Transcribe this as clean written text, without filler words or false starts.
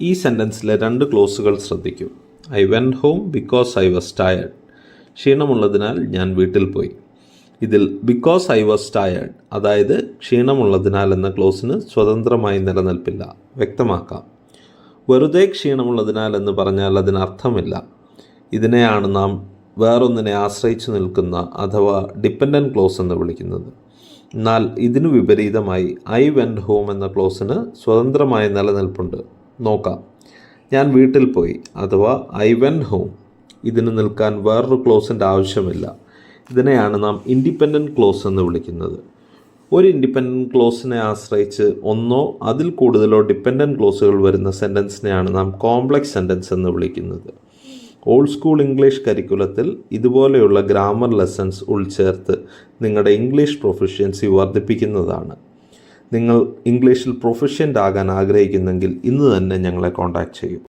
ഈ സെൻറ്റൻസിലെ 2 ക്ലോസുകൾ ശ്രദ്ധിക്കൂ. I went home because I was tired. ക്ഷീണമുള്ളതിനാൽ ഞാൻ വീട്ടിൽ പോയി. ഇതിൽ ബിക്കോസ് ഐ വാസ് ടയേർഡ്, അതായത് ക്ഷീണമുള്ളതിനാൽ എന്ന ക്ലോസിന് സ്വതന്ത്രമായി നിലനിൽപ്പില്ല. വ്യക്തമാക്കാം. വെറുതെ ക്ഷീണമുള്ളതിനാൽ എന്ന് പറഞ്ഞാൽ അതിനർത്ഥമില്ല. ഇതിനെയാണ് നാം വേറൊന്നിനെ ആശ്രയിച്ചു നിൽക്കുന്ന അഥവാ ഡിപ്പെൻഡൻറ്റ് ക്ലോസ് എന്ന് വിളിക്കുന്നത്. എന്നാൽ ഇതിനു വിപരീതമായി ഐ വെൻറ്റ് ഹോം എന്ന ക്ലോസിന് സ്വതന്ത്രമായ നിലനിൽപ്പുണ്ട്. നോക്കാം. ഞാൻ വീട്ടിൽ പോയി അഥവാ ഐ വെൻറ്റ് ഹോം. ഇതിന് നിൽക്കാൻ വേറൊരു ക്ലോസിൻ്റെ ആവശ്യമില്ല. ഇതിനെയാണ് നാം ഇൻഡിപെൻഡൻറ്റ് ക്ലോസ് എന്ന് വിളിക്കുന്നത്. ഒരു ഇൻഡിപെൻഡൻറ്റ് ക്ലോസിനെ ആശ്രയിച്ച് ഒന്നോ അതിൽ കൂടുതലോ ഡിപ്പെൻഡൻറ്റ് ക്ലോസുകൾ വരുന്ന സെൻറ്റൻസിനെയാണ് നാം കോംപ്ലക്സ് സെൻറ്റൻസ് എന്ന് വിളിക്കുന്നത്. ഓൾഡ് സ്കൂൾ ഇംഗ്ലീഷ് കരിക്കുലത്തിൽ ഇതുപോലെയുള്ള ഗ്രാമർ ലെസൺസ് ഉൾച്ചേർത്ത് നിങ്ങളുടെ ഇംഗ്ലീഷ് പ്രൊഫഷ്യൻസി വർദ്ധിപ്പിക്കുന്നതാണ്. നിങ്ങൾ ഇംഗ്ലീഷിൽ പ്രൊഫഷ്യൻ്റ് ആകാൻ ആഗ്രഹിക്കുന്നെങ്കിൽ ഇന്ന് തന്നെ ഞങ്ങളെ കോൺടാക്റ്റ് ചെയ്യൂ.